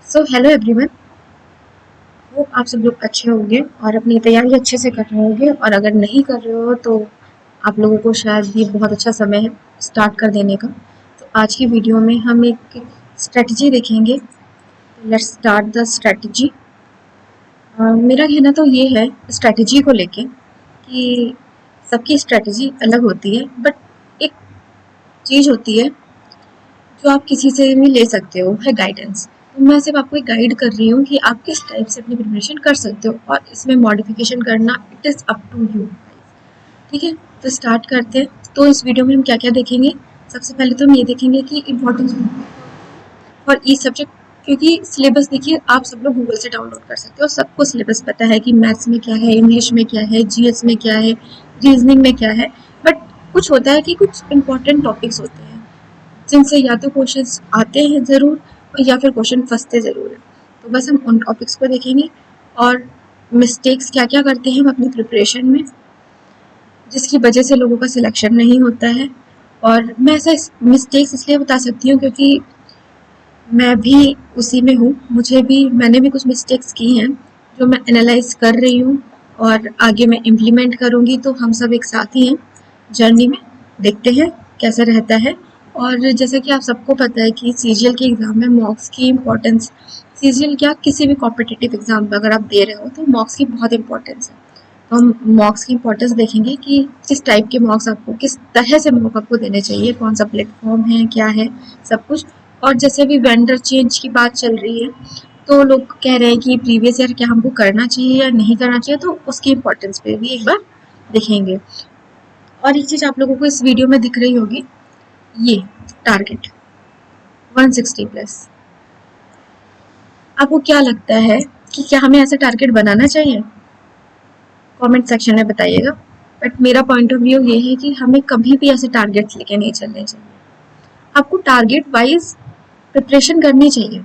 So hello everyone. Hope आप सब लोग अच्छे होंगे और अपनी तैयारी अच्छे से कर रहे होंगे, और अगर नहीं कर रहे हो तो आप लोगों को शायद ये बहुत अच्छा समय है स्टार्ट कर देने का। तो आज की वीडियो में हम एक स्ट्रेटजी देखेंगे। Let's start the strategy. मेरा कहना तो ये है स्ट्रेटजी को लेके कि सबकी स्ट्रेटजी अलग होती है, बट एक चीज़ होती है जो आप किसी से भी ले सकते हो, है गाइडेंस। तो मैं सिर्फ आपको एक गाइड कर रही हूँ कि आप किस टाइप से अपनी प्रिपरेशन कर सकते हो, और इसमें मॉडिफिकेशन करना it is up to you. ठीक है, तो स्टार्ट करते हैं। तो इस वीडियो में हम क्या क्या देखेंगे। सबसे पहले तो हम ये देखेंगे कि इम्पोर्टेंस और ई सब्जेक्ट, क्योंकि सिलेबस देखिए आप सब लोग गूगल से डाउनलोड कर सकते हो। सबको सिलेबस पता है कि मैथ्स में क्या है, इंग्लिश में क्या है, जीएस में क्या है, रीजनिंग में क्या है। बट कुछ होता है कि कुछ इंपॉर्टेंट टॉपिक्स होते हैं जिनसे या तो क्वेश्चंस आते हैं ज़रूर, या फिर क्वेश्चन फंसते ज़रूर हैं। तो बस हम उन टॉपिक्स को देखेंगे और मिस्टेक्स क्या क्या करते हैं हम अपनी प्रिपरेशन में, जिसकी वजह से लोगों का सिलेक्शन नहीं होता है। और मैं ऐसा मिस्टेक्स इसलिए बता सकती हूँ क्योंकि मैं भी उसी में हूँ। मैंने भी कुछ मिस्टेक्स की हैं जो मैं एनालाइज कर रही हूँ, और आगे मैं इम्प्लीमेंट करूँगी। तो हम सब एक साथ ही हैं जर्नी में, देखते हैं कैसा रहता है। और जैसा कि आप सबको पता है कि सीजीएल के एग्ज़ाम में मॉक्स की इम्पोर्टेंस, सीजीएल क्या किसी भी कॉम्पिटिटिव एग्ज़ाम में अगर आप दे रहे हो तो मॉक्स की बहुत इंपॉर्टेंस है। तो हम मॉक्स की इम्पोर्टेंस देखेंगे कि किस टाइप के मॉक्स आपको, किस तरह से मॉक आपको देने चाहिए, कौन सा प्लेटफॉर्म है, क्या है, सब कुछ। और जैसे अभी वेंडर चेंज की बात चल रही है, तो लोग कह रहे हैं कि प्रीवियस ईयर क्या हमको करना चाहिए या नहीं करना चाहिए, तो उसकी इम्पोर्टेंस पे भी एक बार देखेंगे। और एक चीज़ आप लोगों को इस वीडियो में दिख रही होगी, ये टारगेट 160 प्लस। आपको क्या लगता है कि क्या हमें ऐसा टारगेट बनाना चाहिए? कमेंट सेक्शन में बताइएगा। बट मेरा पॉइंट ऑफ व्यू ये है कि हमें कभी भी ऐसे टारगेट्स लेके नहीं चलने चाहिए। आपको टारगेट वाइज प्रिपरेशन करनी चाहिए,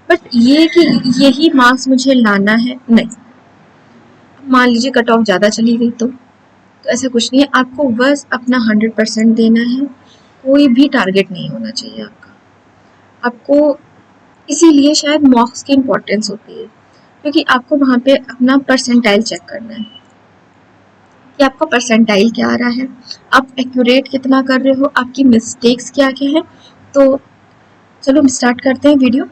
बट ये कि यही मार्क्स मुझे लाना है, नहीं। मान लीजिए कट ऑफ ज़्यादा चली गई तो ऐसा कुछ नहीं है। आपको बस अपना 100% देना है। कोई भी टारगेट नहीं होना चाहिए आपको। इसीलिए शायद मॉक्स की इम्पोर्टेंस होती है, क्योंकि आपको वहाँ पे अपना परसेंटाइल चेक करना है कि आपका परसेंटाइल क्या आ रहा है, आप एक्यूरेट कितना कर रहे हो, आपकी मिस्टेक्स क्या क्या है। तो चलो हम स्टार्ट करते हैं वीडियो।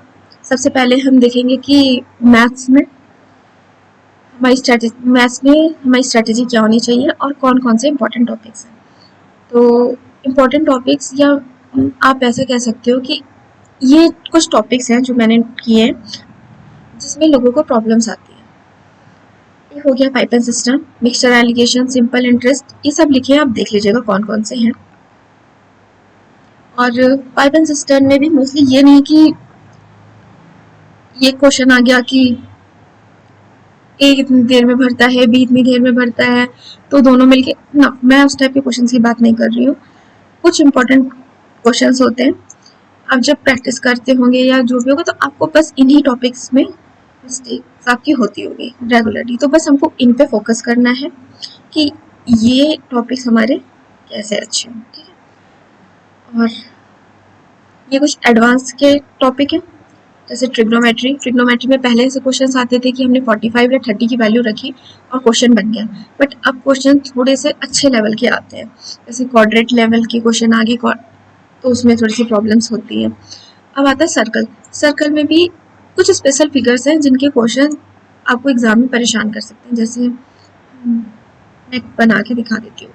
सबसे पहले हम देखेंगे कि मैथ्स में हमारी स्ट्रैटेजी क्या होनी चाहिए और कौन कौन से इंपॉर्टेंट टॉपिक्स हैं। तो इम्पॉर्टेंट टॉपिक्स, या आप ऐसा कह सकते हो कि ये कुछ टॉपिक्स हैं जो मैंने किए हैं जिसमें लोगों को प्रॉब्लम्स आती है। ये हो गया pipeline system, mixture allegation, simple interest, ये सब लिखे हैं, आप देख लीजिएगा कौन कौन से हैं। और पाइपलाइन सिस्टम में भी मोस्टली ये नहीं कि ये क्वेश्चन आ गया कि ए इतनी देर में भरता है, बी इतनी देर में भरता है, तो दोनों मिलके ना, मैं उस टाइप के क्वेश्चन की बात नहीं कर रही हूँ। कुछ इंपॉर्टेंट क्वेश्चंस होते हैं, आप जब प्रैक्टिस करते होंगे या जो भी होगा, तो आपको बस इन्हीं टॉपिक्स में मिस्टेक्स आपकी होती होगी रेगुलरली। तो बस हमको इन पे फोकस करना है कि ये टॉपिक्स हमारे कैसे अच्छे हों, ठीक है। और ये कुछ एडवांस के टॉपिक हैं, जैसे ट्रिग्नोमेट्री में पहले से क्वेश्चन आते थे कि हमने 45 या 30 की वैल्यू रखी और क्वेश्चन बन गया। बट अब क्वेश्चन थोड़े से अच्छे लेवल के आते हैं, जैसे क्वाड्रेट लेवल के क्वेश्चन आगे, तो उसमें थोड़ी सी प्रॉब्लम्स होती है। अब आता है सर्कल में भी कुछ स्पेशल फिगर्स हैं जिनके क्वेश्चन आपको एग्जाम में परेशान कर सकते हैं। जैसे मैं बना के दिखा देती हूँ,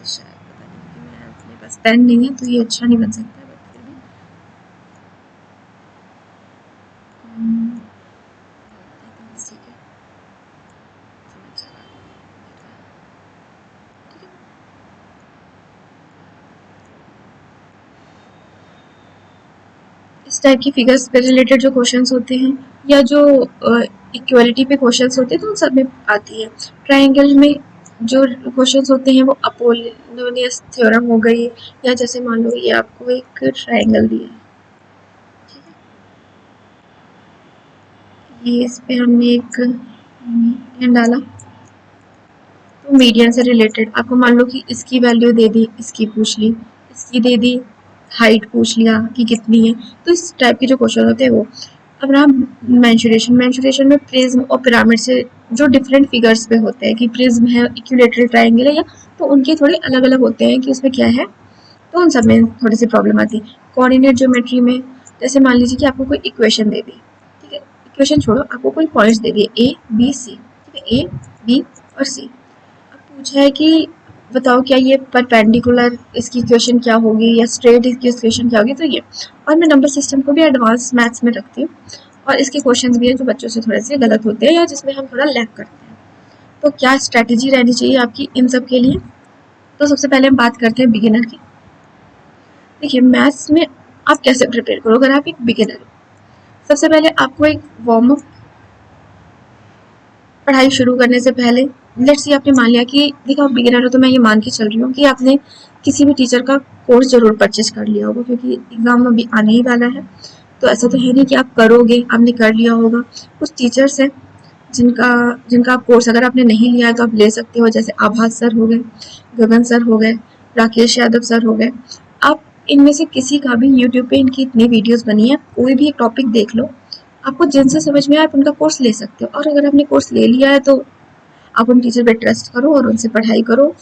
शायद पता नहीं कि मैं अपने पास पेन नहीं है तो ये अच्छा नहीं बन सकता, बट फिर भी ठीक है, इस टाइप की फिगर्स पे रिलेटेड जो क्वेश्चंस होते हैं, या जो इक्वलिटी पे क्वेश्चंस होते हैं, तो उन सब में आती है। ट्रायंगल में जो क्वेश्चंस होते हैं वो अपोलोनियस थ्योरम हो गई, या जैसे मान लो ये आपको एक ट्रायंगल दिया है, ये इस पे हमने एक मीडियन डाला, तो मीडियन से रिलेटेड आपको मान लो कि इसकी वैल्यू दे दी, इसकी पूछ ली, इसकी दे दी, हाइट पूछ लिया कि कितनी है। तो इस टाइप के जो क्वेश्चन होते हैं वो। अब रहा मेंसुरेशन में प्रिज्म और पिरामिड से जो डिफरेंट फिगर्स पे होते हैं कि प्रिज्म है, इक्विलेटरल ट्रायंगल है, या तो उनके थोड़े अलग अलग होते हैं कि उसमें क्या है, तो उन सब में थोड़ी सी प्रॉब्लम आती है। कोऑर्डिनेट ज्योमेट्री में जैसे मान लीजिए कि आपको कोई इक्वेशन दे दी, ठीक है, इक्वेशन छोड़ो, आपको कोई पॉइंट्स दे दिए ए बी सी, ठीक है, ए बी और सी। अब पूछा है कि बताओ क्या ये परपेंडिकुलर इसकी इक्वेशन क्या होगी या स्ट्रेट इसकी इक्वेशन क्या होगी, तो ये। और मैं नंबर सिस्टम को भी एडवांस मैथ्स में रखती हूँ और इसके क्वेश्चंस भी हैं जो बच्चों से थोड़े से गलत होते हैं या जिसमें हम थोड़ा लैक करते हैं। तो क्या स्ट्रैटेजी रहनी चाहिए आपकी इन सब के लिए? तो सबसे पहले हम बात करते हैं बिगिनर की। देखिए मैथ्स में आप कैसे प्रिपेयर करो अगर आप एक बिगिनर हो। सबसे पहले आपको एक वार्म अप, पढ़ाई शुरू करने से पहले लेट्स सी आपने मान लिया कि देखो आप बिगिनर हो, तो मैं ये मान के चल रही हूँ कि आपने किसी भी टीचर का कोर्स जरूर परचेज कर लिया होगा क्योंकि एग्जाम अभी आने ही वाला है। तो ऐसा तो है नहीं कि आप करोगे, आपने कर लिया होगा। कुछ टीचर्स हैं जिनका जिनका कोर्स अगर आपने नहीं लिया है तो आप ले सकते हो, जैसे आभास सर हो गए, गगन सर हो गए, राकेश यादव सर हो गए। आप इनमें से किसी का भी यूट्यूब पे इनकी इतनी वीडियोस बनी है, कोई भी एक टॉपिक देख लो, आपको जिनसे समझ में आए आप उनका कोर्स ले सकते हो। और अगर आपने कोर्स ले लिया है तो आप उन टीचर पे ट्रस्ट करो और उनसे पढ़ाई करो।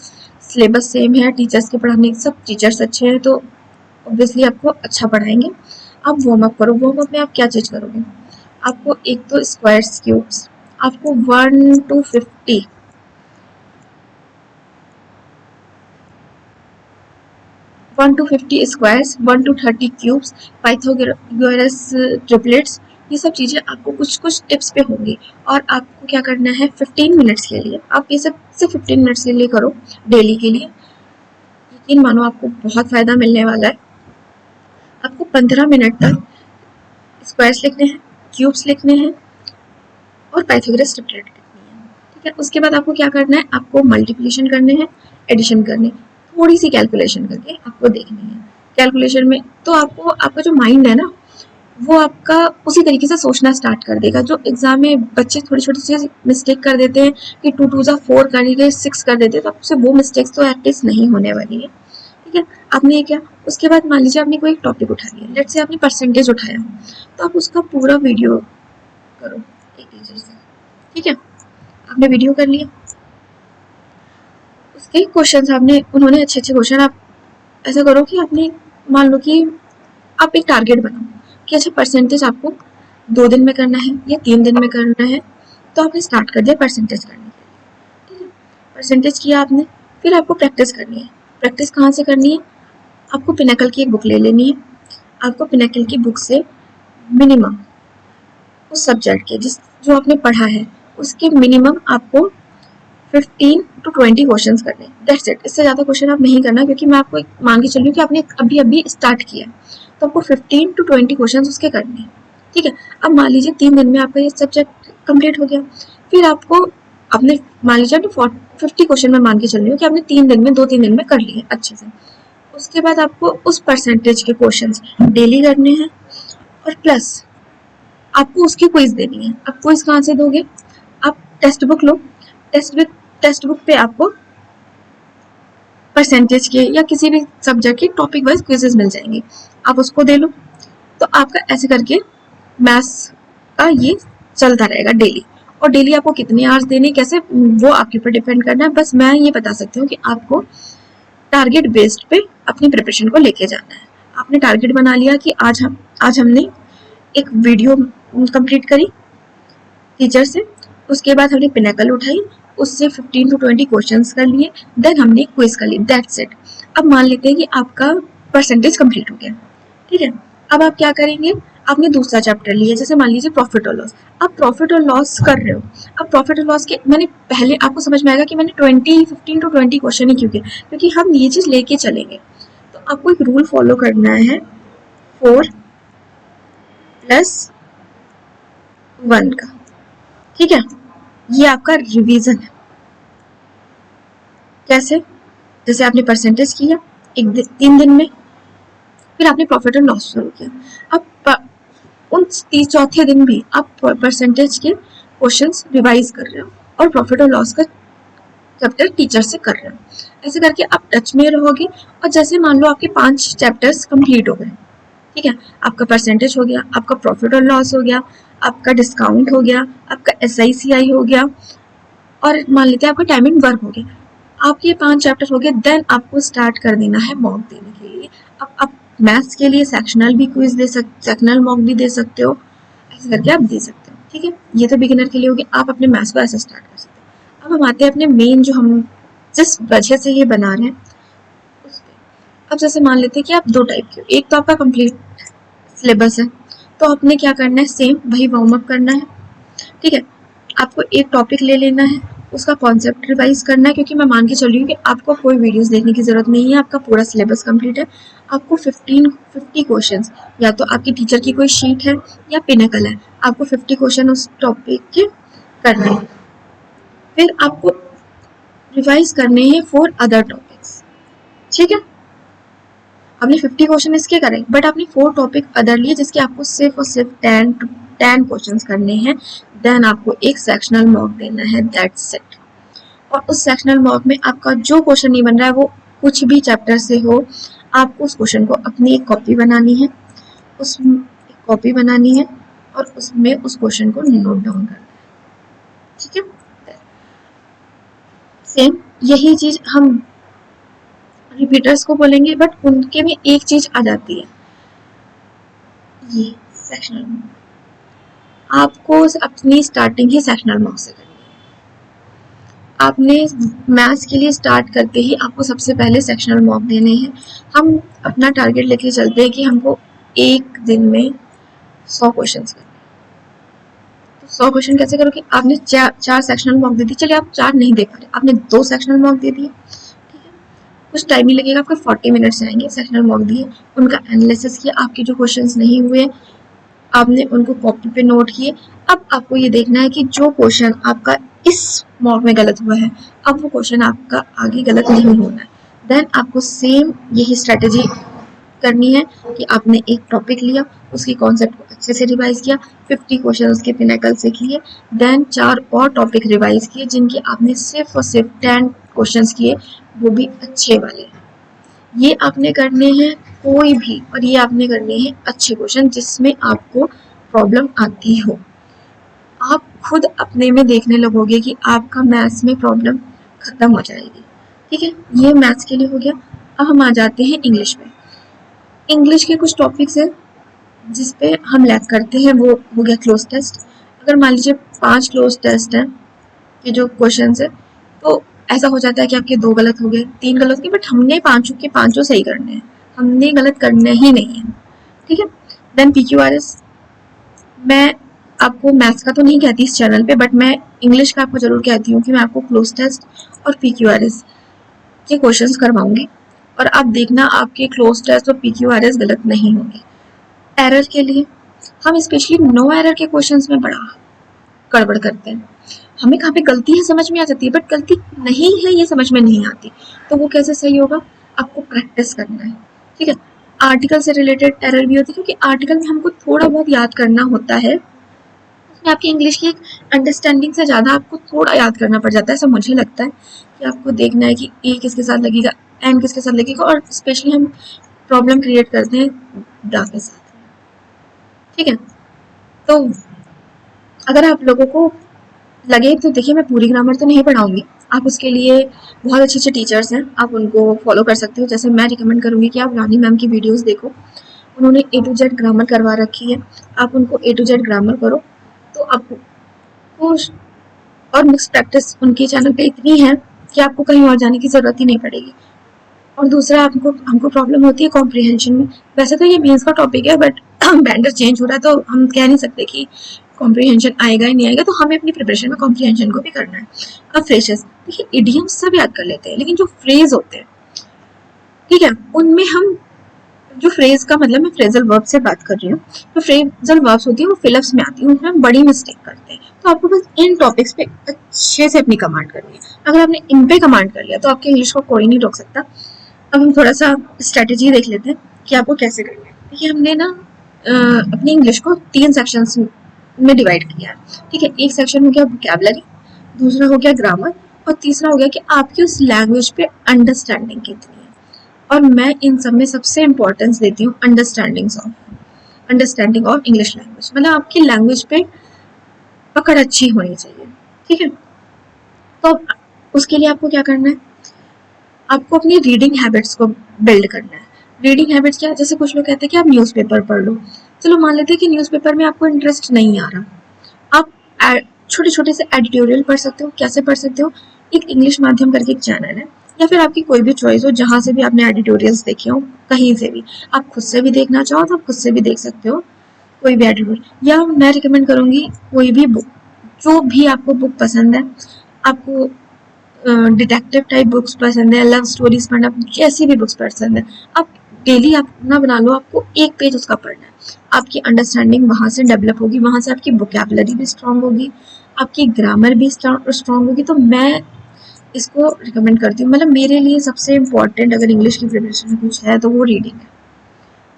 सिलेबस सेम है, टीचर्स के पढ़ाने सब टीचर्स अच्छे हैं तो ऑब्वियसली आपको अच्छा पढ़ाएंगे। आप वार्म अप करो। वार्म अप में आप क्या चीज करोगे? आपको एक तो स्क्वायर्स क्यूब्स, आपको 1 to 50 1 to 50 squares, 1 to 30 cubes, Pythagoras triplets, ये सब चीजें आपको कुछ कुछ टिप्स पे होंगी। और आपको क्या करना है 15 मिनट्स के लिए, आप ये सब सिर्फ 15 मिनट्स के लिए करो डेली के लिए। यकीन मानो आपको बहुत फायदा मिलने वाला है। आपको 15 मिनट तक स्क्वायर्स लिखने हैं, क्यूब्स लिखने हैं और पाइथागोरस ट्रिपलेट लिखनी है, ठीक है। उसके बाद आपको क्या करना है, आपको मल्टीप्लिकेशन करने हैं, एडिशन करने, थोड़ी सी कैलकुलेशन करके आपको देखनी है। कैलकुलेशन में तो आपको आपका जो माइंड है ना वो आपका उसी तरीके से सोचना स्टार्ट कर देगा। जो एग्जाम में बच्चे थोड़ी छोटी चीज मिस्टेक कर देते हैं कि 2 2 जा 4 करके 6 कर देते हैं, तो आपसे वो मिस्टेक्स तो एटलीस्ट नहीं होने वाली है, ठीक है। आपने ये क्या, उसके बाद मान लीजिए आपने कोई टॉपिक उठा लिया, लेट से आपने परसेंटेज उठाया, तो आप उसका पूरा वीडियो करो एक टीचर से, ठीक है। आपने वीडियो कर लिया, उसके क्वेश्चंस आपने उन्होंने अच्छे अच्छे क्वेश्चन, आप ऐसा करो कि आपने मान लो कि आप एक टारगेट बनाओ कि अच्छा परसेंटेज आपको 2 दिन में करना है या 3 दिन में करना है, तो आपने स्टार्ट कर दिया परसेंटेज करने के लिए, ठीक है। परसेंटेज किया आपने, फिर आपको प्रैक्टिस करनी है। प्रैक्टिस कहाँ से करनी है? आपको पिनाकल की एक बुक ले लेनी है। आपको पिनाकल की बुक से मिनिमम उस सब्जेक्ट के जो आपने पढ़ा है उसके मिनिमम आपको 15 to 20 क्वेश्चंस करने, दैट्स इट। इससे ज़्यादा क्वेश्चन आप नहीं करना क्योंकि मैं आपको मान के चल रही हूँ कि आपने अभी अभी स्टार्ट किया, तो आपको 15 to 20 क्वेश्चंस उसके करने हैं, ठीक है। अब मान लीजिए 3 दिन में आपका ये सब्जेक्ट कंप्लीट हो गया, फिर आपको आपने मान लीजिए 50 क्वेश्चन में मान के चल रही हूँ कि आपने 3 दिन में 2-3 दिन में कर लिए अच्छे से। उसके बाद आपको उस परसेंटेज के क्वेश्चंस डेली करने हैं और प्लस आपको उसकी क्विज देनी है। आप क्विज कहाँ से दोगे? आप टेक्स्ट बुक लो, टेक्स्ट बुक पे आपको परसेंटेज के या किसी भी सब्जेक्ट के टॉपिक वाइज क्विजेस मिल जाएंगे, आप उसको दे लो। तो आपका ऐसे करके मैथ्स का ये चलता रहेगा डेली। और डेली आपको कितने आवर्स देने कैसे वो आपके ऊपर डिपेंड करना है, बस मैं ये बता सकती हूँ कि आपको टारगेट बेस्ड पे अपनी प्रिपरेशन को लेके जाना है। आपने टारगेट बना लिया कि आज हमने एक वीडियो कंप्लीट करी टीचर से, उसके बाद हमने पिनाकल उठाई, उससे 15 to 20 क्वेश्चंस कर लिए, देन हमने क्विज कर ली, दैट्स इट। अब मान लेते हैं कि आपका परसेंटेज कंप्लीट हो गया, ठीक है। अब आप क्या करेंगे, आपने दूसरा चैप्टर लिया, जैसे मान लीजिए प्रॉफिट और लॉस। आप प्रॉफिट और लॉस कर रहे हो, अब प्रॉफिट और लॉस के मैंने पहले आपको समझ में आएगा कि मैंने 15 to 20 क्वेश्चन ही क्यों किया, क्योंकि हम ये चीज लेके चलेंगे। तो आपको एक रूल फॉलो करना है 4 + 1 का, ठीक है। ये आपका रिवीजन है। कैसे? जैसे आपने परसेंटेज किया 3 दिन में, फिर आपने प्रॉफिट और लॉस शुरू किया। अब उन चौथे दिन भी आप परसेंटेज के क्वेश्चंस रिवाइज कर रहे हो और प्रॉफिट और लॉस का चैप्टर टीचर से कर रहे हो। ऐसे करके आप टच में रहोगे और जैसे मान लो आपके 5 चैप्टर्स कंप्लीट हो गए, ठीक है, आपका परसेंटेज हो गया, आपका प्रॉफिट और लॉस हो गया, आपका डिस्काउंट हो गया, आपका SICI हो गया, और मान लेते हैं आपका टाइम एंड वर्क हो गया। आपके 5 चैप्टर हो गए। देन आपको स्टार्ट कर देना है मॉक देने के लिए। अब आप मैथ्स के लिए सेक्शनल भी क्विज दे सकते, सेक्शनल मॉक भी दे सकते हो, ऐसे करके आप दे सकते हो। ठीक है, ये तो बिगिनर के लिए होगी। आप अपने मैथ्स को ऐसे स्टार्ट कर सकते हो। अब हम आते हैं अपने मेन, जो हम जिस वजह से ये बना रहे हैं उस पे। अब जैसे मान लेते हैं कि आप 2 टाइप के हो। एक तो आपका कंप्लीट सिलेबस है, तो आपने क्या करना है, सेम वही वार्म अप करना है। ठीक है, आपको एक टॉपिक ले लेना है, उसका कॉन्सेप्ट रिवाइज करना है, क्योंकि मैं मान के चल रही हूँ कि आपको कोई वीडियोस देखने की जरूरत नहीं है, आपका पूरा सिलेबस कंप्लीट है। आपको 50 क्वेश्चंस, या तो आपकी टीचर की कोई शीट है या पिनेकल है, आपको 50 क्वेश्चन उस टॉपिक के करने हैं। फिर आपको रिवाइज करने हैं फॉर अदर टॉपिक्स। ठीक है, आपने 50 क्वेश्चन इसके करे, बट आपने 4 टॉपिक अदर लिए जिसके आपको सिर्फ और सिर्फ 10 क्वेश्चंस करने हैं। देन आपको एक सेक्शनल मॉक देना है, दैट्स इट। और उस सेक्शनल मॉक में आपका जो क्वेश्चन नहीं बन रहा है, वो कुछ भी चैप्टर से हो, आपको उस क्वेश्चन को अपनी एक कॉपी बनानी है, उस कॉपी बनानी है और उसमें उस क्वेश्चन को नोट डाउन करना है। ठीक है, सेम यही चीज हम रिपीटर्स को बोलेंगे, बट उनके में एक चीज आ जाती है, ये सेक्शनल मॉक। आपको अपनी स्टार्टिंग ही सेक्शनल मॉक से करनी है। आपने मैथ्स के लिए स्टार्ट करके ही आपको सबसे पहले सेक्शनल मॉक देने हैं। हम अपना टारगेट लेके चलते हैं कि हमको एक दिन में 100 क्वेश्चन करने। तो 100 क्वेश्चन कैसे करोगे? आपने 4 सेक्शनल मॉक दे दी, चलिए आप 4 नहीं दे पा रहे, आपने 2 सेक्शनल मॉक दे दिए। कुछ टाइम ही लगेगा, आपको 40 मिनट्स आएंगे। सेक्शनल मॉक दिए, उनका एनालिसिस किया, आपके जो क्वेश्चंस नहीं हुए आपने उनको कॉपी पे नोट किए। अब आपको ये देखना है कि जो क्वेश्चन आपका इस मॉक में गलत हुआ है, अब वो क्वेश्चन आपका आगे गलत नहीं होना है। देन आपको सेम यही स्ट्रेटेजी करनी है कि आपने एक टॉपिक लिया, उसकी कॉन्सेप्ट को अच्छे से रिवाइज किया, 50 क्वेश्चन उसके पिनेकल से किए, देन 4 और टॉपिक रिवाइज किए जिनके आपने सिर्फ और सिर्फ 10 क्वेश्चंस किए, वो भी अच्छे वाले। ये आपने करने हैं कोई भी, और ये आपने करने हैं अच्छे क्वेश्चन जिसमें आपको प्रॉब्लम आती हो। आप खुद अपने में देखने लगोगे कि आपका मैथ्स में प्रॉब्लम खत्म हो जाएगी। ठीक है, ये मैथ्स के लिए हो गया। अब हम आ जाते हैं इंग्लिश में। इंग्लिश के कुछ टॉपिक्स हैं जिसपे हम लैग करते हैं, वो हो गया क्लोज टेस्ट। अगर मान लीजिए 5 क्लोज टेस्ट हैं कि जो क्वेश्चन है, तो ऐसा हो जाता है कि आपके 2 गलत हो गए, 3 गलत हो गए, बट हमने 5 के 5 सही करने हैं, हमने गलत करना ही नहीं है। ठीक है, देन PQRS। मैं आपको मैथ्स का तो नहीं कहती इस चैनल पे, बट मैं इंग्लिश का आपको जरूर कहती हूँ कि मैं आपको क्लोज टेस्ट और PQRS के क्वेश्चंस करवाऊंगी, और आप देखना आपके क्लोज टेस्ट और PQRS गलत नहीं होंगे। एरर के लिए हम स्पेशली नो एरर के क्वेश्चंस में बड़ा गड़बड़ करते हैं। हमें कहाँ पे गलती है समझ में आ जाती है, बट गलती नहीं है ये समझ में नहीं आती। तो वो कैसे सही होगा? आपको प्रैक्टिस करना है। ठीक है, आर्टिकल से रिलेटेड एरर भी होती है, क्योंकि आर्टिकल में हमको थोड़ा बहुत याद करना होता है, उसमें आपकी इंग्लिश की एक अंडरस्टैंडिंग से ज़्यादा आपको थोड़ा याद करना पड़ जाता है। ऐसा मुझे लगता है कि आपको देखना है कि ए किसके साथ लगेगा, एन किसके साथ लगेगा, और स्पेशली हम प्रॉब्लम क्रिएट करते हैं दा के साथ। ठीक है, तो अगर आप लोगों को लगे तो देखिए, मैं पूरी ग्रामर तो नहीं पढ़ाऊंगी, आप उसके लिए बहुत अच्छे अच्छे टीचर्स हैं, आप उनको फॉलो कर सकते हो। जैसे मैं रिकमेंड करूंगी कि आप रानी मैम की वीडियोस देखो, उन्होंने A to Z ग्रामर करवा रखी है, आप उनको A to Z ग्रामर करो तो आपको, और मिक्स प्रैक्टिस उनके चैनल पे इतनी है कि आपको कहीं और जाने की जरूरत ही नहीं पड़ेगी। और दूसरा, हमको प्रॉब्लम होती है कॉम्प्रिहेंशन में। वैसे तो ये मेंस का टॉपिक है, बट बैंडर चेंज हो रहा है, तो हम कह नहीं सकते कि कॉम्प्रिहेंशन आएगा ही नहीं आएगा, तो हमें अपनी प्रिपरेशन में कॉम्प्रिहेंशन को भी करना है। अब फ्रेजेस, देखिए इडियम्स सब याद कर लेते हैं, लेकिन जो फ्रेज होते हैं, ठीक है, उनमें हम जो फ्रेज का मतलब, मैं फ्रेजल वर्ब से बात कर रही हूँ, जो फ्रेजल वर्ब्स होती है वो फिलअप्स में आती है, उनमें हम बड़ी मिस्टेक करते हैं। तो आपको बस इन टॉपिक्स पे अच्छे से अपनी कमांड करनी है। अगर आपने इन पे कमांड कर लिया तो आपके इंग्लिश को कोई नहीं रोक सकता। अब हम थोड़ा सा स्ट्रेटेजी देख लेते हैं कि आपको कैसे करना है। देखिए, हमने ना अपनी इंग्लिश को 3 सेक्शंस में डिवाइड किया है। ठीक है, एक सेक्शन हो गया वोकैबुलरी, दूसरा हो गया ग्रामर, और तीसरा हो गया कि आपकी उस लैंग्वेज पे अंडरस्टैंडिंग कितनी है। और मैं इन सब में सबसे इम्पोर्टेंस देती हूँ अंडरस्टैंडिंग ऑफ इंग्लिश लैंग्वेज, मतलब आपकी लैंग्वेज पे पकड़ अच्छी होनी चाहिए। ठीक है, तो उसके लिए आपको क्या करना है, आपको अपनी रीडिंग हैबिट्स को बिल्ड करना है। रीडिंग हैबिट्स क्या है, जैसे कुछ लोग कहते हैं कि आप न्यूज़पेपर पढ़ लो। चलो मान लेते हैं कि न्यूज़पेपर में आपको इंटरेस्ट नहीं आ रहा, आप छोटे छोटे से एडिटोरियल पढ़ सकते हो। कैसे पढ़ सकते हो, एक इंग्लिश माध्यम करके एक चैनल है, या फिर आपकी कोई भी चॉइस हो जहां से भी आपने एडिटोरियल्स देखे हो, कहीं से भी आप खुद से भी देखना चाहो तो आप खुद से भी देख सकते हो कोई भी एडिटोरियल। या मैं रिकमेंड करूंगी कोई भी बुक, जो भी आपको बुक पसंद है, आपको डिटेक्टिव टाइप बुक्स पसंद है, लव स्टोरीज पढ़ना, जैसी भी बुक्स पसंद है, आप डेली अपना बना लो, आपको एक पेज उसका पढ़ना है। आपकी अंडरस्टैंडिंग वहां से डेवलप होगी, वहां से आपकी वोकैबुलरी भी स्ट्रांग होगी, आपकी ग्रामर भी स्ट्रांग होगी। तो मैं इसको रिकमेंड करती हूँ, मतलब मेरे लिए सबसे इम्पोर्टेंट अगर इंग्लिश की प्रिपरेशन में कुछ है तो वो रीडिंग है।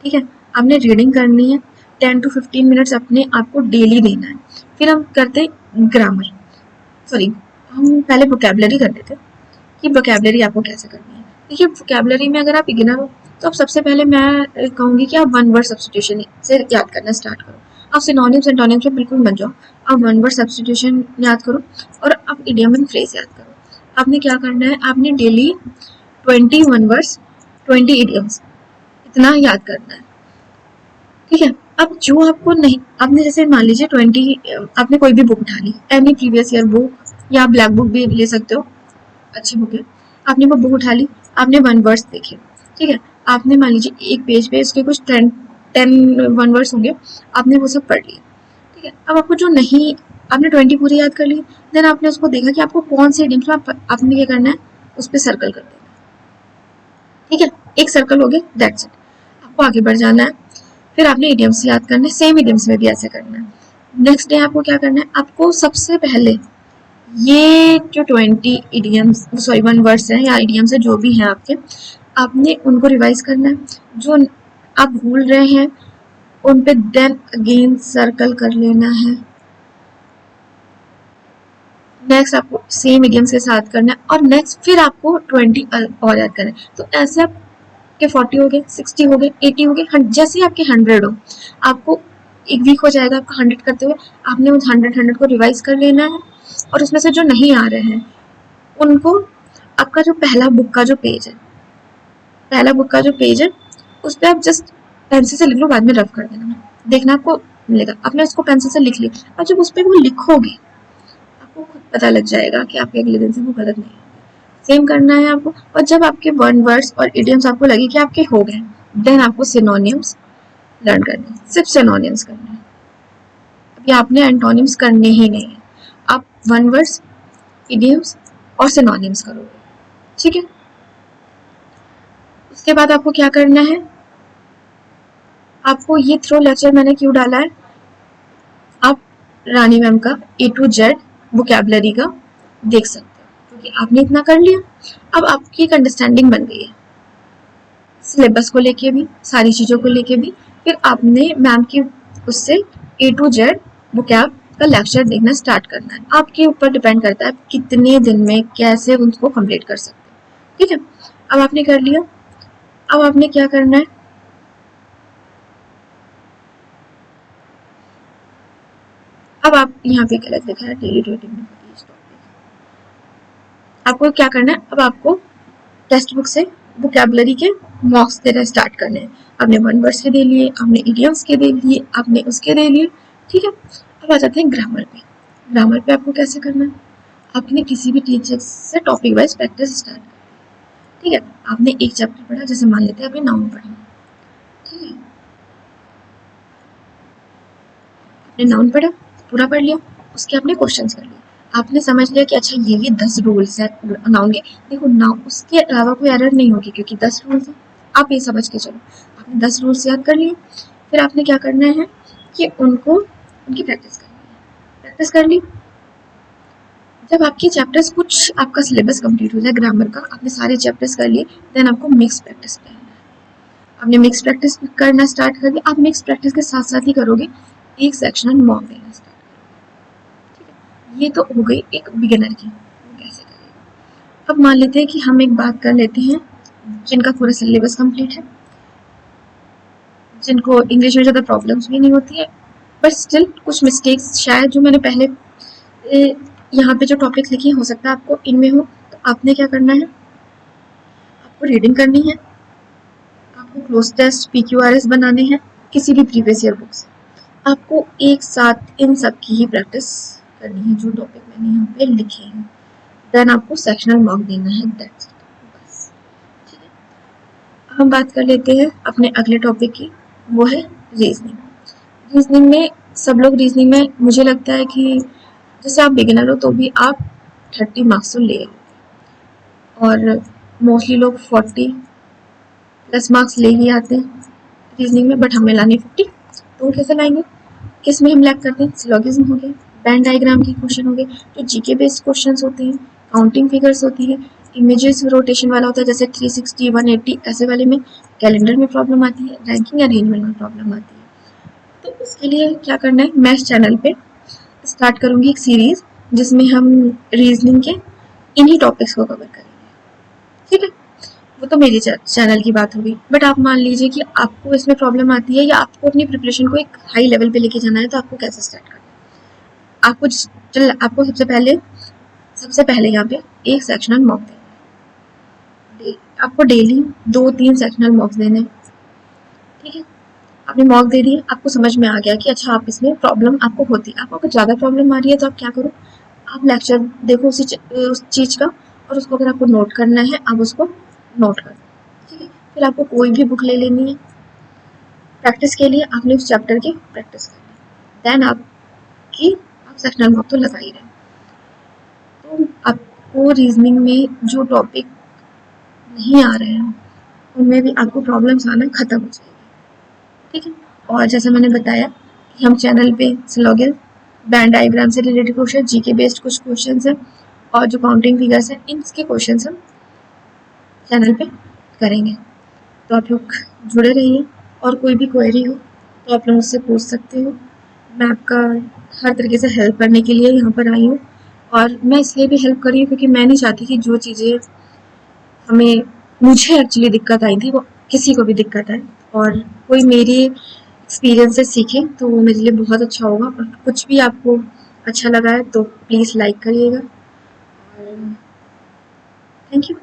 ठीक है, आपने रीडिंग करनी है, 10 to 15 मिनट्स अपने आप को डेली देना है। फिर हम करते हैं ग्रामर, सॉरी हम पहले वोकैबुलरी कर लेते हैं कि वोकैबुलरी आपको कैसे करनी है। देखिए वोकैबुलरी में अगर आप बिगिनर हो तो अब सबसे पहले मैं कहूँगी कि आप वन वर्ड सब्स्टिट्यूशन से याद करना स्टार्ट करो। आप सिनोनिम्स एंटोनिम्स में बिल्कुल मत जाओ, आप वन वर्ड सब्स्टिट्यूशन याद करो और आप इडियम एंड फ्रेज याद करो। आपने क्या करना है, आपने डेली 21 वर्ड्स 20 इडियम्स इतना याद करना है। ठीक है, अब जो आपको नहीं, आपने जैसे मान लीजिए 20, आपने कोई भी बुक उठा ली, एनी प्रीवियस ईयर बुक या ब्लैक बुक भी ले सकते हो, अच्छी बुक है। आपने वो बुक उठा ली, आपने 1 वर्ड्स देखे, ठीक है, आपने मान लीजिए एक पेज पे इसके कुछ 10 1 वर्ड्स होंगे, आपने वो सब पढ़ लिए। ठीक है, अब आपको जो नहीं, आपने 20 पूरी याद कर ली, देन आपने उसको देखा कि आपको कौन से इडियम्स में आपने क्या करना है, उस पर सर्कल कर देना। ठीक है, एक सर्कल हो गया, दैट्स इट। आपको आगे बढ़ जाना है, फिर आपने इडियम्स याद करने, सेम इडियम्स में भी ऐसे करना है। नेक्स्ट डे आपको क्या करना है, आपको सबसे पहले ये जो 20 इडियम्स, सॉरी 1 वर्ड्स हैं या इडियम्स है जो भी हैं आपके, आपने उनको रिवाइज करना है। जो आप भूल रहे हैं उन पे देन अगेन सर्कल कर लेना है। नेक्स्ट आपको सेम इडियम्स के साथ करना है और नेक्स्ट फिर आपको 20 और याद करना है। तो ऐसे आपके 40 हो गए, 60 हो गए, 80 हो गए, जैसे आपके 100 हो, आपको एक वीक हो जाएगा आपका 100 करते हुए। आपने उस 100 को रिवाइज कर लेना है और उसमें से जो नहीं आ रहे हैं उनको, आपका जो पहला बुक का जो पेज है, पहला बुक का जो पेज है उस पर आप जस्ट पेंसिल से लिख लो, बाद में रफ कर देना, देखना आपको मिलेगा। आपने उसको पेंसिल से लिख लिया, और जब उस पर वो लिखोगे आपको खुद पता लग जाएगा कि आपके अगले दिन से वो गलत नहीं है। सेम करना है आपको। और जब आपके 1 वर्ड्स और इडियम्स आपको लगे कि आपके हो गए, देन आपको सिनोनिम्स लर्न करने हैं, सिर्फ सिनोनिम्स करने हैं। अभी आपने एंटोनिम्स करने ही नहीं है, आप 1 वर्ड्स, इडियम्स और सिनोनिम्स करोगे। ठीक है, उसके बाद आपको क्या करना है, आपको ये थ्रो लेक्चर मैंने क्यों डाला है, आप रानी मैम का A to Z वोकैबुलरी का देख सकते हो, क्योंकि आपने इतना कर लिया, अब आपकी एक अंडरस्टैंडिंग बन गई है सिलेबस को लेके भी, सारी चीज़ों को लेके भी। फिर आपने मैम की उससे A to Z वोकैब का लेक्चर देखना स्टार्ट करना है। आपके ऊपर डिपेंड करता है आप कितने दिन में कैसे उसको कंप्लीट कर सकते हैं। ठीक है, अब आपने कर लिया, अब आपने क्या करना है, अब आप यहाँ पे गलत लिखा है, डेली रेटिंग, आपको क्या करना है, अब आपको टेक्स्ट बुक से वोकैबुलरी के मॉक्स देना स्टार्ट करने हैं। आपने 1 वर्ड्स के दे लिए, आपने इडियम्स के दे लिए, आपने उसके दे लिए। ठीक है, अब आ जाते हैं ग्रामर पे। ग्रामर पे आपको कैसे करना है, आपने किसी भी टीचर से टॉपिक वाइज प्रैक्टिस स्टार्ट करनी। ठीक है, आपने एक चैप्टर पढ़ा, जैसे मान लेते हैं आपने नाउन पढ़ा, ठीक है, आपने नाउन पढ़ा, पूरा पढ़ लिया, उसके आपने क्वेश्चंस कर लिए, आपने समझ लिया कि अच्छा ये 10 रूल्स है नाउन के। देखो नाउन, उसके अलावा कोई एरर नहीं होगी क्योंकि 10 रूल्स है, आप ये समझ के चलो। आपने 10 रूल्स याद कर लिए, फिर आपने क्या करना है कि उनको, उनकी प्रैक्टिस करनी है। प्रैक्टिस कर ली, जब आपके चैप्टर्स, कुछ आपका सिलेबस कंप्लीट हो जाए ग्रामर का, आपने सारे चैप्टर्स कर लिए, देन आपको मिक्स प्रैक्टिस करना है। आपने मिक्स प्रैक्टिस करना स्टार्ट कर दिया, आप मिक्स प्रैक्टिस के साथ साथ ही करोगे, एक सेक्शन मॉक देना स्टार्ट। ये तो हो गई एक बिगिनर की, वो कैसे करेगा। अब मान लेते हैं कि हम एक बात कर लेते हैं जिनका पूरा सिलेबस कंप्लीट है, जिनको इंग्लिश में ज़्यादा प्रॉब्लम्स भी नहीं होती है, बट स्टिल कुछ मिस्टेक्स शायद जो मैंने पहले यहाँ पे जो टॉपिक्स लिखी हो सकता है आपको इनमें हो। तो आपने क्या करना है, आपको रीडिंग करनी है, आपको क्लोज टेस्ट PQRS बनाने हैं किसी भी प्रीवियस ईयर बुक से। आपको एक साथ इन सब की ही प्रैक्टिस करनी है जो टॉपिक मैंने यहाँ पे लिखे हैं। देन आपको सेक्शनल मार्क देना है, दैट्स इट, बस। ठीक है, हम बात कर लेते हैं अपने अगले टॉपिक की, वो है रीजनिंग। रीजनिंग में सब लोग रीजनिंग में मुझे लगता है कि जैसे आप बिगिनर हो तो भी आप 30 मार्क्स तो ले, और मोस्टली लोग 40+ मार्क्स ले ही आते हैं रीजनिंग में, बट हमें लाने 50। तो कैसे लाएंगे, किस में हम लैक करते हैं, सिलोगिज्म हो गए, बैंड डायग्राम के क्वेश्चन हो गए, जो जीके बेस्ड क्वेश्चंस होते हैं, काउंटिंग फिगर्स होती है, इमेजेस रोटेशन वाला होता है जैसे 360 180, ऐसे वाले में कैलेंडर में प्रॉब्लम आती है, रैंकिंग अरेंजमेंट में प्रॉब्लम आती है। तो उसके लिए क्या करना है, मैं इस चैनल पे स्टार्ट करूंगी एक सीरीज जिसमें हम रीजनिंग के इन्हीं टॉपिक्स को कवर करेंगे। ठीक है, वो तो मेरी चैनल की बात होगी, बट आप मान लीजिए कि आपको इसमें प्रॉब्लम आती है या आपको अपनी प्रिपरेशन को एक हाई लेवल पे लेके जाना है, तो आपको कैसे स्टार्ट करना है। आपको सबसे पहले यहाँ पे एक सेक्शनल मॉक देना है। आपको डेली 2-3 सेक्शनल मॉक्स देने हैं। ठीक है, आपने मॉक दे दिए, आपको समझ में आ गया कि अच्छा आप इसमें प्रॉब्लम आपको होती है। आपको अगर ज़्यादा प्रॉब्लम आ रही है तो आप क्या करो, आप लेक्चर देखो उस चीज़ का, और उसको अगर आपको नोट करना है आप उसको नोट करो। ठीक है, फिर आपको कोई भी बुक ले लेनी है प्रैक्टिस के लिए, आपने उस चैप्टर की प्रैक्टिस करनी है, देन आप सेक्शनल मार्क तो लगा ही रहे। तो आपको रीजनिंग में जो टॉपिक नहीं आ रहे हैं उनमें भी आपको प्रॉब्लम्स आना खत्म हो जाएगी। ठीक है, और जैसा मैंने बताया कि हम चैनल पे सिलोगिज्म, बैंड डायग्राम से रिलेटेड क्वेश्चन, जीके बेस्ड कुछ क्वेश्चन हैं, और जो काउंटिंग फिगर्स हैं इनके क्वेश्चन हम चैनल पे करेंगे। तो आप लोग जुड़े रहिए, और कोई भी क्वेरी हो तो आप लोग मुझसे पूछ सकते हो। मैं आपका हर तरीके से हेल्प करने के लिए यहाँ पर आई हूँ, और मैं इसलिए भी हेल्प कर रही हूँ क्योंकि मैं नहीं चाहती कि जो चीज़ें हमें मुझे एक्चुअली दिक्कत आई थी वो किसी को भी दिक्कत आए, और कोई मेरी एक्सपीरियंस से सीखे तो वो मेरे लिए बहुत अच्छा होगा। और कुछ भी आपको अच्छा लगा है तो प्लीज़ लाइक करिएगा, और थैंक यू।